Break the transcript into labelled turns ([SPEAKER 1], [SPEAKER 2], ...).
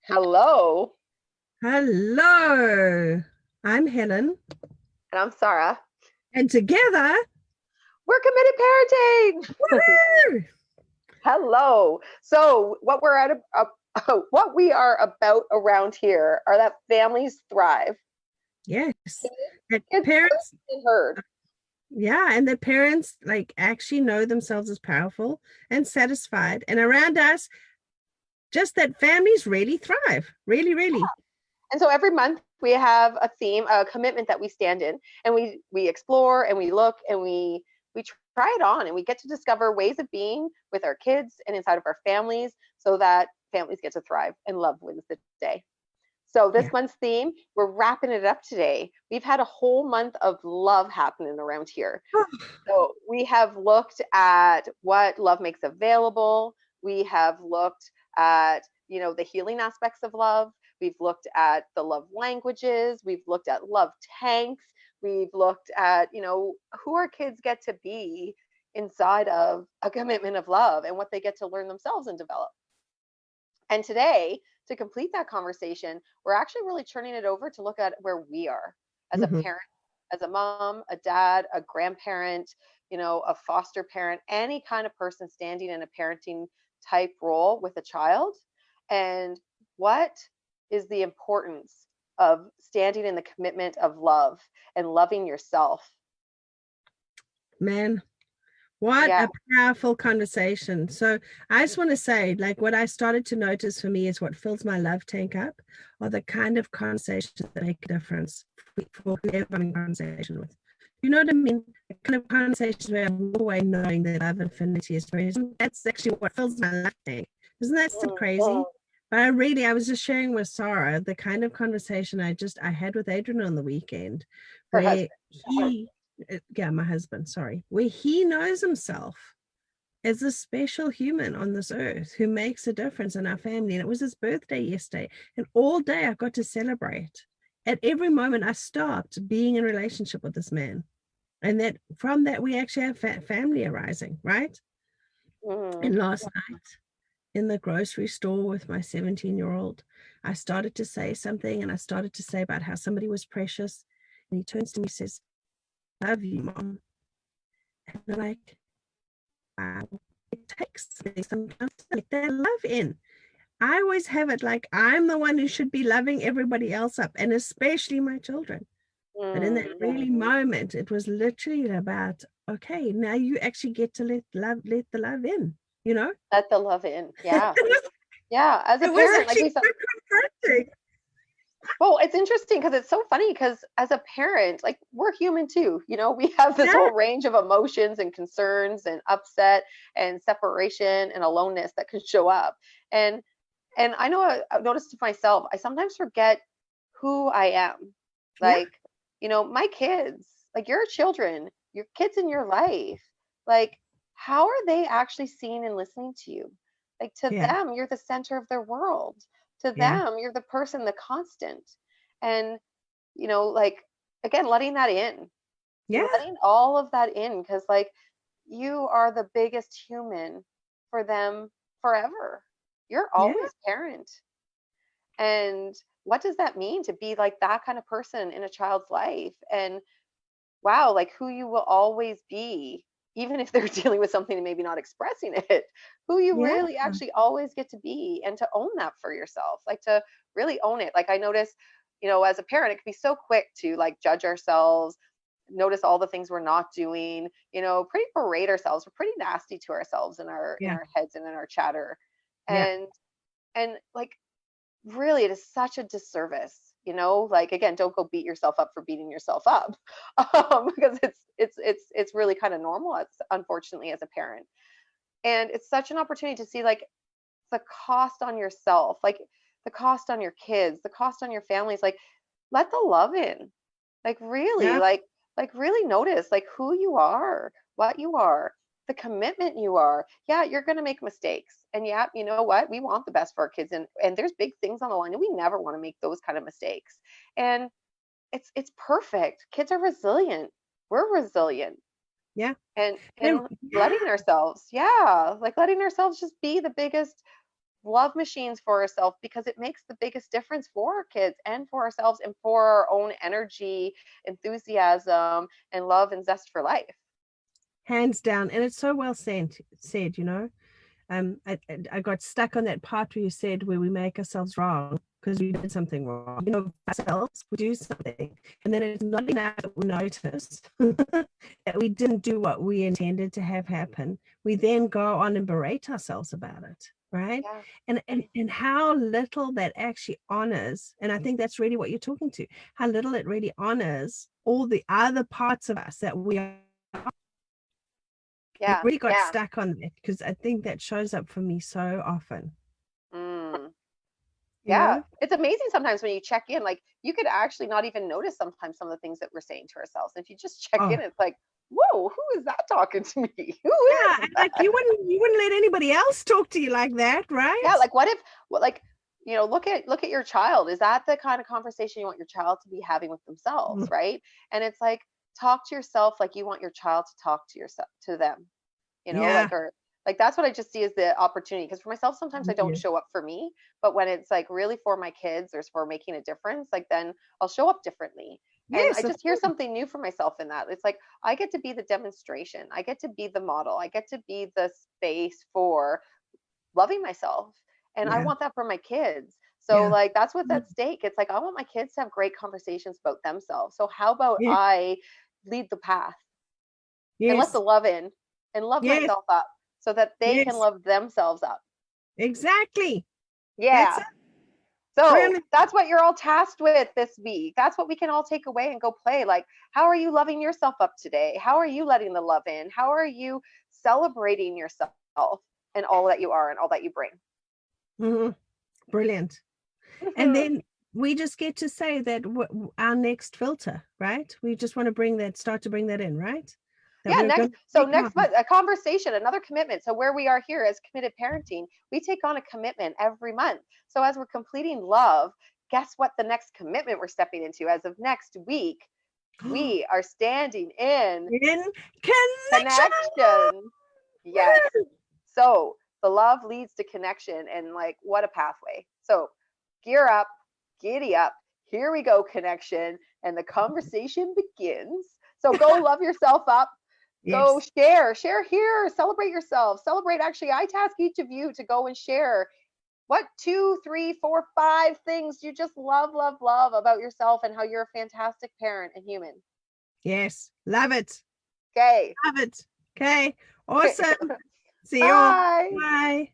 [SPEAKER 1] Hello,
[SPEAKER 2] Hello, I'm Helen,
[SPEAKER 1] and I'm Szara.
[SPEAKER 2] and together,
[SPEAKER 1] We're committed parenting.
[SPEAKER 2] woo!
[SPEAKER 1] Hello. So, what we are about around here are that families thrive,
[SPEAKER 2] Yes, that
[SPEAKER 1] kids heard
[SPEAKER 2] parents,
[SPEAKER 1] and heard.
[SPEAKER 2] yeah, and that parents like actually know themselves as powerful and satisfied, and around us, just that families really thrive, really, really.
[SPEAKER 1] And so every month we have a theme, a commitment that we stand in, and we explore and we look and we try it on, and we get to discover ways of being with our kids and inside of our families, so that families get to thrive and love wins the day. So this
[SPEAKER 2] Yeah.
[SPEAKER 1] month's theme, we're wrapping it up today. We've had a whole month of love happening around here. So we have looked at what love makes available. We have looked at, the healing aspects of love. We've looked at the love languages. We've looked at love tanks. We've looked at, who our kids get to be inside of a commitment of love and what they get to learn themselves and develop. And today, to complete that conversation, we're actually really turning it over to look at where we are as a
[SPEAKER 2] Mhm.
[SPEAKER 1] parent, as a mom, a dad, a grandparent, a foster parent, any kind of person standing in a parenting type role with a child. And what is the importance of standing in the commitment of love and loving yourself?
[SPEAKER 2] Man, what
[SPEAKER 1] Yeah.
[SPEAKER 2] a powerful conversation. So I just want to say, like, what I started to notice for me is what fills my love tank up are the kind of conversations that make a difference for whoever I'm in conversation with. You know what I mean? The kind of conversations where I walk away knowing that love and affinity is present. That's actually what fills my love tank. Isn't that so crazy? But I was just sharing with Szara the kind of conversation I had with Adrian on the weekend,
[SPEAKER 1] Her
[SPEAKER 2] where
[SPEAKER 1] husband.
[SPEAKER 2] yeah, my husband, sorry, where he knows himself as a special human on this earth who makes a difference in our family. And it was his birthday yesterday. And all day I got to celebrate. At every moment, I stopped being in relationship with this man. And that from that, we actually have family arising, right?
[SPEAKER 1] Mm.
[SPEAKER 2] And last night in the grocery store with my 17-year-old, I started to say something and I started to say about how somebody was precious. And he turns to me and says, "Love you, mom." And I'm like, wow, it takes me sometimes to let that love in. I always have it like I'm the one who should be loving everybody else up, and especially my children. But in that
[SPEAKER 1] Mm.
[SPEAKER 2] really moment, it was literally about, okay, now you actually get to let the love in, you know?
[SPEAKER 1] Let the love in.
[SPEAKER 2] it
[SPEAKER 1] Yeah. Yeah. As a
[SPEAKER 2] was
[SPEAKER 1] parent, like
[SPEAKER 2] actually
[SPEAKER 1] we said,
[SPEAKER 2] so confronting.
[SPEAKER 1] well, it's interesting because it's so funny because as a parent, like we're human too. We have this
[SPEAKER 2] Yeah,
[SPEAKER 1] whole range of emotions and concerns and upset and separation and aloneness that can show up. And I know I've noticed myself, I sometimes forget who I am.
[SPEAKER 2] yeah,
[SPEAKER 1] Like, my kids, like your children, your kids in your life, like how are they actually seeing and listening to you? Like to
[SPEAKER 2] yeah,
[SPEAKER 1] them, you're the center of their world. To
[SPEAKER 2] yeah,
[SPEAKER 1] them, you're the person, the constant. And, like again, letting that in,
[SPEAKER 2] yeah,
[SPEAKER 1] letting all of that in, because like you are the biggest human for them forever. You're
[SPEAKER 2] yeah,
[SPEAKER 1] always parent. And what does that mean to be like that kind of person in a child's life? And wow, like who you will always be, even if they're dealing with something and maybe not expressing it, who you
[SPEAKER 2] yeah,
[SPEAKER 1] really actually always get to be, and to own that for yourself, like to really own it. Like I notice, as a parent, it can be so quick to like judge ourselves, notice all the things we're not doing, pretty berate ourselves. We're pretty nasty to ourselves in our
[SPEAKER 2] yeah,
[SPEAKER 1] heads and in our chatter.
[SPEAKER 2] yeah.
[SPEAKER 1] And like really it is such a disservice, like again, don't go beat yourself up for beating yourself up. Because it's really kind of normal, it's unfortunately, as a parent. And it's such an opportunity to see like the cost on yourself, like the cost on your kids, the cost on your families. Like let the love in, like really,
[SPEAKER 2] Yeah.
[SPEAKER 1] like really notice like who you are, what you are, the commitment you are. Yeah, you're going to make mistakes, and yeah, you know what, we want the best for our kids, and there's big things on the line, and we never want to make those kind of mistakes. And it's perfect. Kids are resilient. We're resilient.
[SPEAKER 2] Yeah.
[SPEAKER 1] And
[SPEAKER 2] And
[SPEAKER 1] letting ourselves, yeah, like letting ourselves just be the biggest love machines for ourselves because it makes the biggest difference for our kids and for ourselves and for our own energy, enthusiasm, and love and zest for life.
[SPEAKER 2] Hands down. And it's so well said, you know. I got stuck on that part where you said where we make ourselves wrong because we did something wrong. You know, ourselves, we do something, and then it's not enough that we notice that we didn't do what we intended to have happen. We then go on and berate ourselves about it, right?
[SPEAKER 1] Yeah.
[SPEAKER 2] And how little that actually honors, and I think that's really what you're talking to, how little it really honors all the other parts of us that we are. I
[SPEAKER 1] Yeah.
[SPEAKER 2] really got stuck on that because I think that shows up for me so often,
[SPEAKER 1] Mm.
[SPEAKER 2] you
[SPEAKER 1] Yeah.
[SPEAKER 2] know?
[SPEAKER 1] It's amazing sometimes when you check in, like you could actually not even notice sometimes some of the things that we're saying to ourselves. If you just check
[SPEAKER 2] Oh,
[SPEAKER 1] in, it's like, whoa, who is that talking to me? Who
[SPEAKER 2] yeah.
[SPEAKER 1] is
[SPEAKER 2] And like
[SPEAKER 1] that?
[SPEAKER 2] you wouldn't let anybody else talk to you like that,
[SPEAKER 1] Yeah,
[SPEAKER 2] right?
[SPEAKER 1] like what if what like look at your child. Is that the kind of conversation you want your child to be having with themselves,
[SPEAKER 2] Mm,
[SPEAKER 1] right? And it's like talk to yourself like you want your child to talk to yourself to them,
[SPEAKER 2] yeah.
[SPEAKER 1] like or like that's what I just see as the opportunity because for myself sometimes I don't
[SPEAKER 2] Yeah.
[SPEAKER 1] show up for me, but when it's like really for my kids or for making a difference, like then I'll show up differently. And I
[SPEAKER 2] Yes, of
[SPEAKER 1] just hear
[SPEAKER 2] course.
[SPEAKER 1] something new for myself in that. It's like I get to be the demonstration. I get to be the model. I get to be the space for loving myself. And I
[SPEAKER 2] Yeah.
[SPEAKER 1] want that for my kids. So
[SPEAKER 2] Yeah.
[SPEAKER 1] like that's what's
[SPEAKER 2] Mm,
[SPEAKER 1] at stake. It's like I want my kids to have great conversations about themselves. So how about
[SPEAKER 2] yeah.
[SPEAKER 1] I lead the path and let the
[SPEAKER 2] Yes.
[SPEAKER 1] love in and love
[SPEAKER 2] Yes.
[SPEAKER 1] myself up so that they can
[SPEAKER 2] Yes.
[SPEAKER 1] love themselves up.
[SPEAKER 2] Exactly. That's
[SPEAKER 1] Yeah.
[SPEAKER 2] it.
[SPEAKER 1] So
[SPEAKER 2] Brilliant.
[SPEAKER 1] that's what you're all tasked with this week. That's what we can all take away and go play. Like, how are you loving yourself up today? How are you letting the love in? How are you celebrating yourself and all that you are and all that you bring?
[SPEAKER 2] Mhm. Brilliant. And then we just get to say that our next filter, right? We just want to start to bring that in, right? That
[SPEAKER 1] Yeah,
[SPEAKER 2] we're
[SPEAKER 1] next
[SPEAKER 2] going to
[SPEAKER 1] so
[SPEAKER 2] take
[SPEAKER 1] next
[SPEAKER 2] on.
[SPEAKER 1] month a conversation, another commitment. So where we are here as committed parenting, we take on a commitment every month. So as we're completing love, guess what the next commitment we're stepping into as of next week? We are standing in
[SPEAKER 2] In connection.
[SPEAKER 1] connection. Yes.
[SPEAKER 2] Woo!
[SPEAKER 1] So the love leads to connection and like what a pathway. So gear up, giddy up. Here we go, connection. And the conversation begins. So go love yourself up. Go
[SPEAKER 2] Yes.
[SPEAKER 1] share here, celebrate yourself, celebrate. Actually, I task each of you to go and share what two, three, four, five things you just love, love, love about yourself and how you're a fantastic parent and human.
[SPEAKER 2] Yes. Love it.
[SPEAKER 1] Okay.
[SPEAKER 2] Love it. Okay. Awesome. See you all.
[SPEAKER 1] Bye.
[SPEAKER 2] Bye.